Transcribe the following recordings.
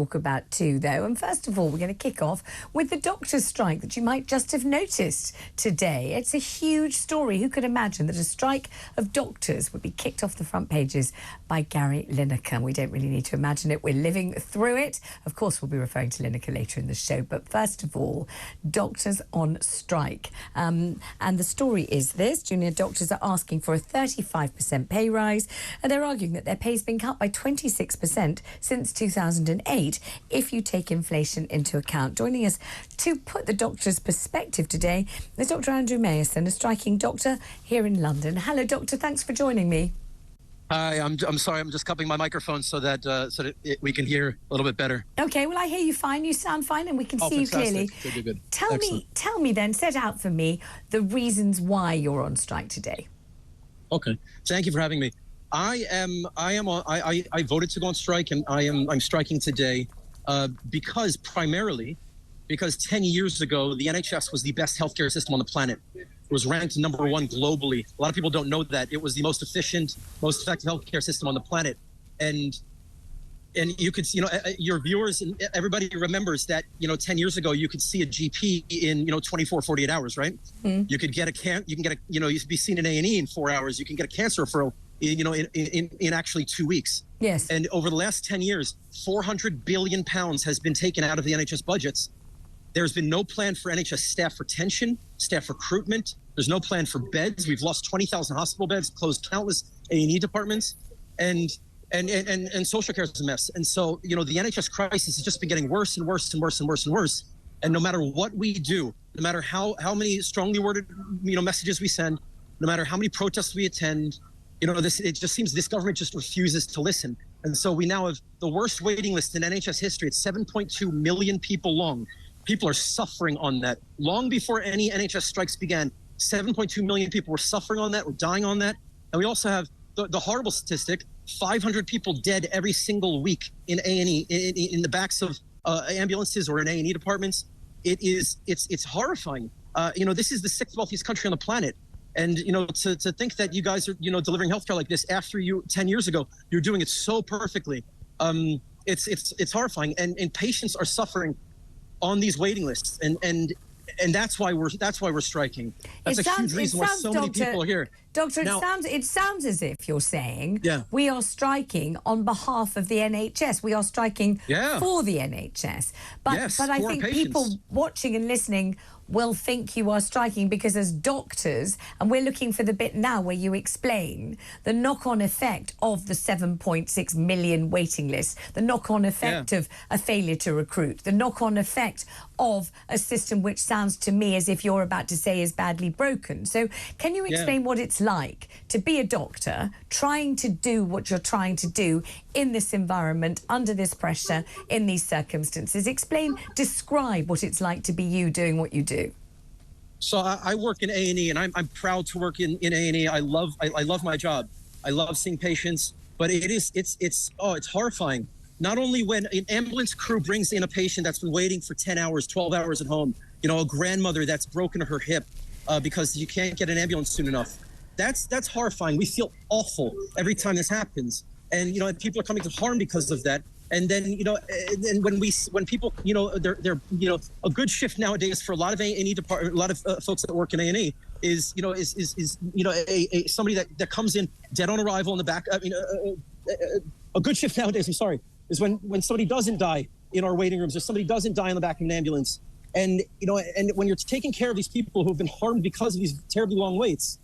talk about too, though. And first of all, we're going to kick off with the doctors' strike that you might just have noticed today. It's a huge story. Who could imagine that a strike of doctors would be kicked off the front pages by Gary Lineker? We don't really need to imagine it. We're living through it. Of course, we'll be referring to Lineker later in the show. But first of all, doctors on strike. And the story is this. Junior doctors are asking for a 35% pay rise. And they're arguing that their pay's been cut by 26% since 2008. If you take inflation into account. Joining us to put the doctor's perspective today is Dr. Andrew Meyerson, a striking doctor here in London. Hello, doctor. Thanks for joining me. Hi, I'm sorry. I'm just cupping my microphone so that we can hear a little bit better. Okay, well, I hear you fine. You sound fine, and we can see fantastic. you clearly. Good. Tell me then, set out for me the reasons why you're on strike today. Okay, thank you for having me. I voted to go on strike, and I'm striking today primarily because 10 years ago the NHS was the best healthcare system on the planet. It was ranked #1 globally. A lot of people don't know that. It was the most efficient, most effective healthcare system on the planet. And you could, your viewers and everybody remembers that, 10 years ago, you could see a GP in, 24, 48 hours, right? Mm. You could get you could be seen in A&E in 4 hours. You can get a cancer referral, in actually 2 weeks. Yes. And over the last 10 years, £400 billion has been taken out of the NHS budgets. There's been no plan for NHS staff retention, staff recruitment. There's no plan for beds. We've lost 20,000 hospital beds, closed countless A&E departments, and social care is a mess. And so, the NHS crisis has just been getting worse and worse and worse and worse and worse. And no matter what we do, no matter how many strongly worded, messages we send, no matter how many protests we attend, it just seems this government just refuses to listen. And so we now have the worst waiting list in NHS history. It's 7.2 million people long. People are suffering on that. Long before any NHS strikes began, 7.2 million people were suffering on that, were dying on that. And we also have the horrible statistic, 500 people dead every single week in A&E, in the backs of ambulances or in A&E departments. It's horrifying. This is the 6th wealthiest country on the planet. And, to think that you guys are, delivering healthcare like this after 10 years ago, you're doing it so perfectly. It's horrifying. And patients are suffering on these waiting lists. And that's why we're striking. That's a huge reason why so many people are here. Doctor, it sounds as if you're saying we are striking on behalf of the NHS. We are striking for the NHS. But I think people watching and listening will think you are striking because as doctors, and we're looking for the bit now where you explain the knock-on effect of the 7.6 million waiting list, the knock-on effect of a failure to recruit, the knock-on effect of a system which sounds to me as if you're about to say is badly broken. So can you explain what it's like to be a doctor trying to do what you're trying to do in this environment, under this pressure, in these circumstances? Describe what it's like to be you doing what you do. So I work in A&E, and I'm proud to work in A&E. I love my job. I love seeing patients, but it's horrifying. Not only when an ambulance crew brings in a patient that's been waiting for 10 hours, 12 hours at home, a grandmother that's broken her hip because you can't get an ambulance soon enough. That's horrifying. We feel awful every time this happens. And, people are coming to harm because of that. And then, and when people, they're a good shift nowadays for a lot of A&E department, a lot of folks that work in A&E is somebody that comes in dead on arrival in the back. A good shift nowadays, is when somebody doesn't die in our waiting rooms or somebody doesn't die in the back of an ambulance. And, and when you're taking care of these people who have been harmed because of these terribly long waits,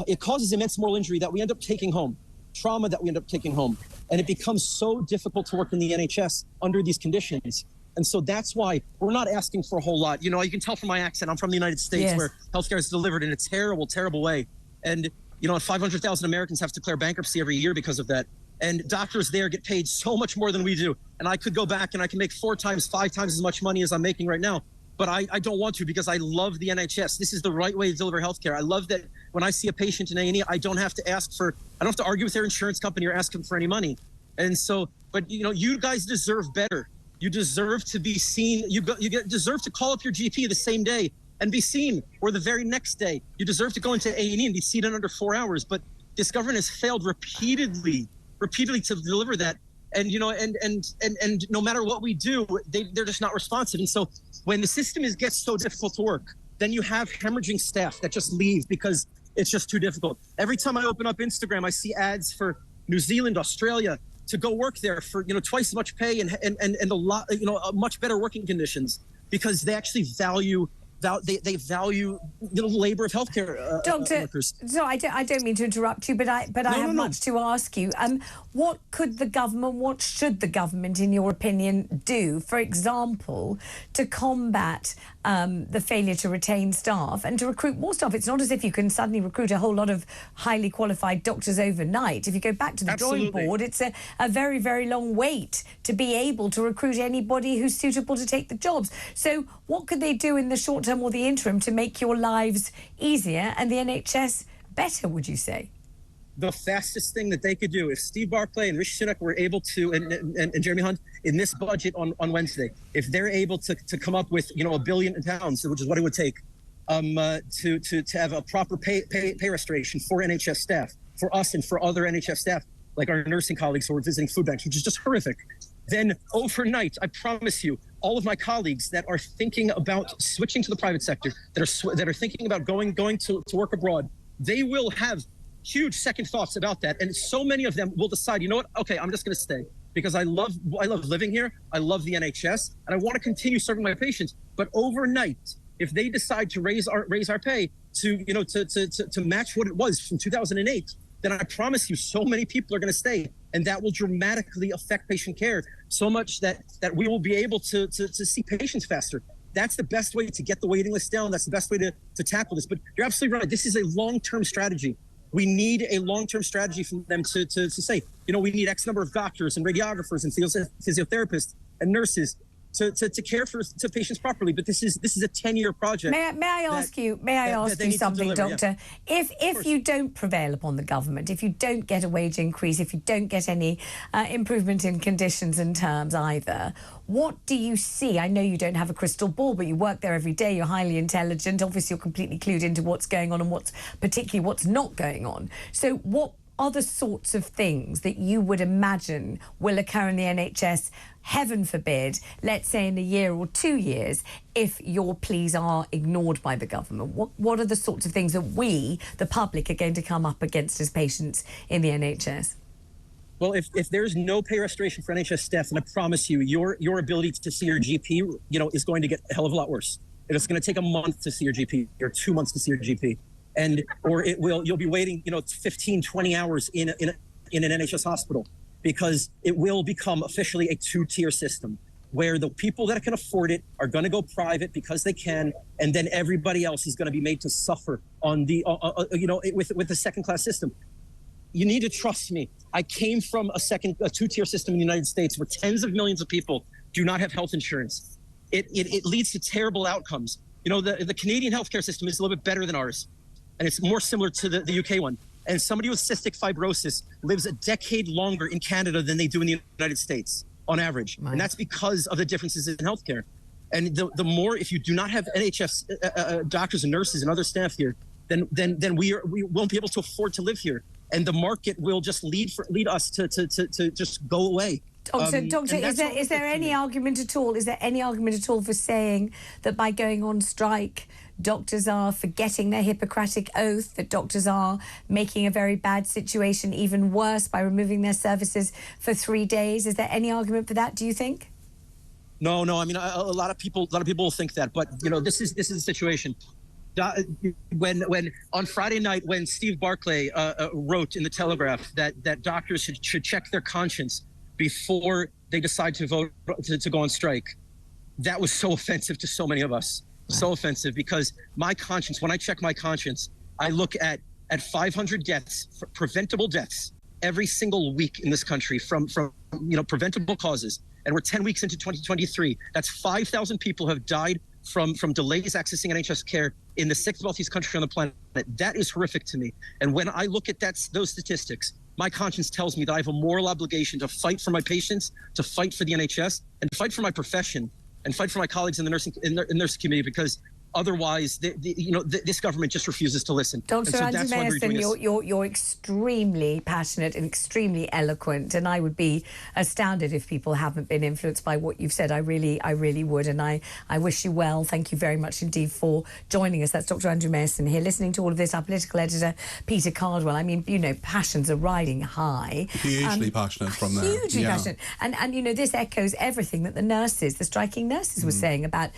it causes immense moral injury that we end up taking home, trauma that we end up taking home. And it becomes so difficult to work in the NHS under these conditions. And so that's why we're not asking for a whole lot. You can tell from my accent, I'm from the United States where healthcare is delivered in a terrible, terrible way. And, 500,000 Americans have to declare bankruptcy every year because of that. And doctors there get paid so much more than we do. And I could go back and I can make 4 times, 5 times as much money as I'm making right now. But I don't want to because I love the NHS. This is the right way to deliver healthcare. I love that when I see a patient in A&E, I don't have to argue with their insurance company or ask them for any money. And so, but you guys deserve better. You deserve to be seen. You deserve to call up your GP the same day and be seen, or the very next day. You deserve to go into A&E and be seen in under 4 hours. But this government has failed repeatedly to deliver that. And, you know, and no matter what we do, they're just not responsive. And so when the system gets so difficult to work, then you have hemorrhaging staff that just leave because it's just too difficult. Every time I open up Instagram, I see ads for New Zealand, Australia, to go work there for, you know, twice as much pay and a lot, you know, much better working conditions, because they actually value they value, you know, labor of healthcare workers. So I don't mean to interrupt you, but I have much to ask you. What should the government, in your opinion, do, for example, to combat the failure to retain staff and to recruit more staff? It's not as if you can suddenly recruit a whole lot of highly qualified doctors overnight. If you go back to the drawing board, it's a very, very long wait to be able to recruit anybody who's suitable to take the jobs. So what could they do in the short term or the interim to make your lives easier and the NHS better, would you say? The fastest thing that they could do, if Steve Barclay and Rishi Sunak were able to, and Jeremy Hunt, in this budget on Wednesday, if they're able to come up with, you know, £1 billion, which is what it would take, to have a proper pay restoration for NHS staff, for us and for other NHS staff, like our nursing colleagues who are visiting food banks, which is just horrific, then overnight, I promise you, all of my colleagues that are thinking about switching to the private sector, that are thinking about going to work abroad, they will have huge second thoughts about that. And so many of them will decide, you know what, okay, I'm just going to stay because I love living here. I love the NHS and I want to continue serving my patients. But overnight, if they decide to raise our pay to, you know, to match what it was from 2008, then I promise you so many people are going to stay, and that will dramatically affect patient care so much that we will be able to see patients faster. That's the best way to get the waiting list down. That's the best way to tackle this. But you're absolutely right. This is a long-term strategy. We need a long-term strategy from them to say, you know, we need X number of doctors and radiographers and physiotherapists and nurses to care for patients properly. But this is a 10-year project. May I ask you something, Doctor? Yeah. If you don't prevail upon the government, if you don't get a wage increase, if you don't get any improvement in conditions and terms either, what do you see? I know you don't have a crystal ball, but you work there every day. You're highly intelligent. Obviously, you're completely clued into what's going on and particularly what's not going on. So what are the sorts of things that you would imagine will occur in the NHS, heaven forbid, let's say in a year or 2 years, if your pleas are ignored by the government? What are the sorts of things that we, the public, are going to come up against as patients in the NHS? Well, if there's no pay restoration for NHS staff, then I promise you, your ability to see your GP, you know, is going to get a hell of a lot worse. It's going to take a month to see your GP or 2 months to see your GP. Or you'll be waiting, you know, 15, 20 hours in an NHS hospital, because it will become officially a two-tier system where the people that can afford it are going to go private because they can, and then everybody else is going to be made to suffer on the, you know, with the second-class system. You need to trust me. I came from a two-tier system in the United States where tens of millions of people do not have health insurance. It leads to terrible outcomes. You know, the Canadian healthcare system is a little bit better than ours, and it's more similar to the UK one. And somebody with cystic fibrosis lives a decade longer in Canada than they do in the United States on average. Right. And that's because of the differences in healthcare. And the more, if you do not have NHS doctors and nurses and other staff here, then we won't be able to afford to live here. And the market will just lead us to just go away. Doctor, is there any argument at all? Is there any argument at all for saying that by going on strike, doctors are forgetting their Hippocratic oath, that doctors are making a very bad situation even worse by removing their services for 3 days? Is there any argument for that, do you think? No. I mean, a lot of people will think that, but you know, this is the situation. When on Friday night, when Steve Barclay wrote in the Telegraph that doctors should check their conscience before they decide to vote to go on strike, that was so offensive to so many of us. So offensive, because my conscience, when I check my conscience, I look at 500 deaths, preventable deaths, every single week in this country from you know, preventable causes. And we're 10 weeks into 2023. That's 5,000 people who have died from delays accessing NHS care in the sixth wealthiest country on the planet. That is horrific to me. And when I look at those statistics, my conscience tells me that I have a moral obligation to fight for my patients, to fight for the NHS, and to fight for my profession, and fight for my colleagues in the nursing community, because Otherwise, this government just refuses to listen. Dr. Andrew Meyerson, you're extremely passionate and extremely eloquent, and I would be astounded if people haven't been influenced by what you've said. I really would, and I wish you well. Thank you very much indeed for joining us. That's Dr. Andrew Meyerson here. Listening to all of this, our political editor, Peter Cardwell. I mean, passions are riding high. Hugely passionate from there. Hugely passionate. And this echoes everything that the striking nurses were saying about,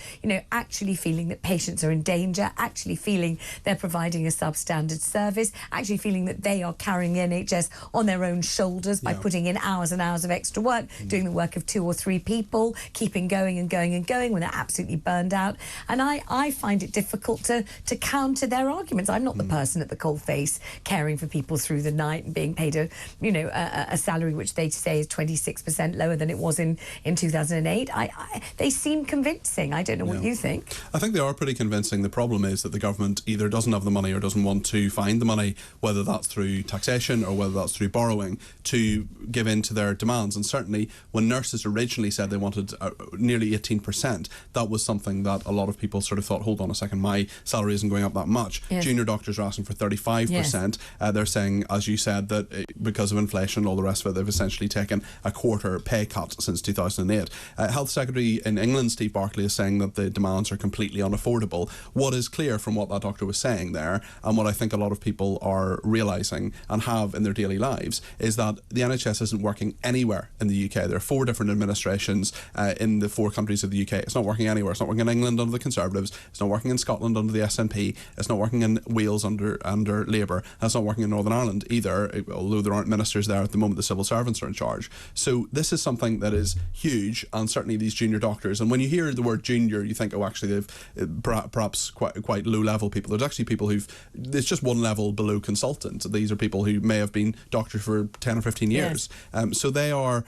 actually feeling that patients are in danger, actually feeling they're providing a substandard service, actually feeling that they are carrying the NHS on their own shoulders by putting in hours and hours of extra work, doing the work of 2 or 3 people, keeping going and going and going when they're absolutely burned out. And I find it difficult to counter their arguments. I'm not the person at the coalface caring for people through the night and being paid a salary which they say is 26% lower than it was in 2008. They seem convincing. I don't know what you think. I think they are pretty convincing. The problem is that the government either doesn't have the money or doesn't want to find the money, whether that's through taxation or whether that's through borrowing, to give in to their demands. And certainly when nurses originally said they wanted nearly 18%, that was something that a lot of people sort of thought, hold on a second, my salary isn't going up that much. Yes. Junior doctors are asking for 35%. Yes. They're saying, as you said, that because of inflation and all the rest of it, they've essentially taken a quarter pay cut since 2008. Health Secretary in England, Steve Barclay, is saying that the demands are completely unaffordable. What is clear from what that doctor was saying there, and what I think a lot of people are realising and have in their daily lives, is that the NHS isn't working anywhere in the UK. There are 4 different administrations in the 4 countries of the UK. It's not working anywhere. It's not working in England under the Conservatives. It's not working in Scotland under the SNP. It's not working in Wales under Labour. And it's not working in Northern Ireland either, although there aren't ministers there at the moment. The civil servants are in charge. So this is something that is huge, and certainly these junior doctors. And when you hear the word junior, you think, oh, actually they've perhaps quite low level people. There's actually people it's just one level below consultant. These are people who may have been doctors for 10 or 15 years. Yes. So they are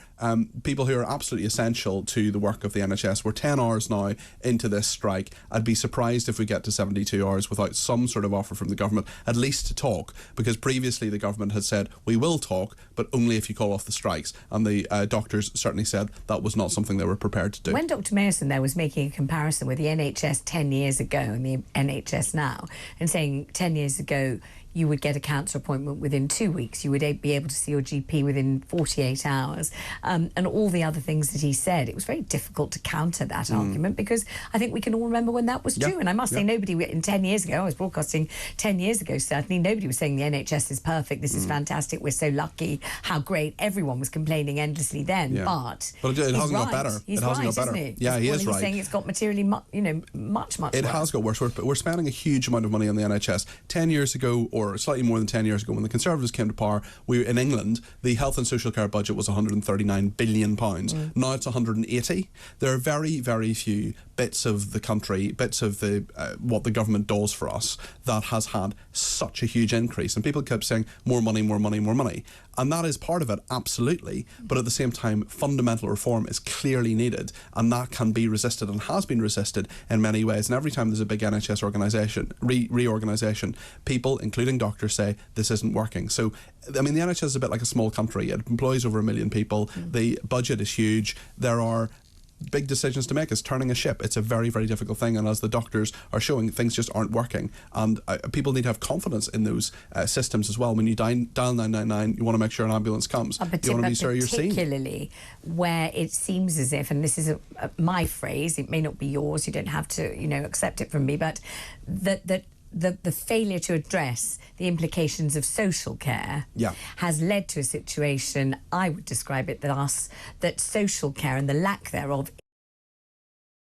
people who are absolutely essential to the work of the NHS. We're 10 hours now into this strike. I'd be surprised if we get to 72 hours without some sort of offer from the government, at least to talk, because previously the government had said, we will talk, but only if you call off the strikes. And the doctors certainly said that was not something they were prepared to do. When Dr. Meyerson there was making a comparison with the NHS 10 years ago and the NHS now, and saying 10 years ago you would get a cancer appointment within 2 weeks, you would be able to see your GP within 48 hours, and all the other things that he said. It was very difficult to counter that argument, because I think we can all remember when that was true. And I must say, nobody in 10 years ago, I was broadcasting 10 years ago, certainly, nobody was saying the NHS is perfect, this is fantastic, we're so lucky, how great. Everyone was complaining endlessly then, but it hasn't got better. He's it hasn't right, got better. Isn't Yeah, he is right. He's saying it's got materially, much worse. It has got worse. We're spending a huge amount of money on the NHS. 10 years ago, or slightly more than 10 years ago, when the Conservatives came to power, in England, the health and social care budget was £139 billion. Now it's 180. There are very, very few bits of the country, bits of the what the government does for us, that has had such a huge increase. And people kept saying, more money, more money, more money. And that is part of it, absolutely. But at the same time, fundamental reform is clearly needed, and that can be resisted and has been resisted in many ways. And every time there's a big NHS reorganisation, people, including doctors, say this isn't working. So, I mean, the NHS is a bit like a small country. It employs over 1 million people. The budget is huge. There are big decisions to make. It's turning a ship. It's a very, very difficult thing, and as the doctors are showing, things just aren't working, and people need to have confidence in those systems as well. When you dial 999, you want to make sure an ambulance comes. You want to be sure you're seen. Particularly where it seems as if, and this is my phrase, it may not be yours, you don't have to accept it from me, but that the failure to address the implications of social care has led to a situation, I would describe it, that social care and the lack thereof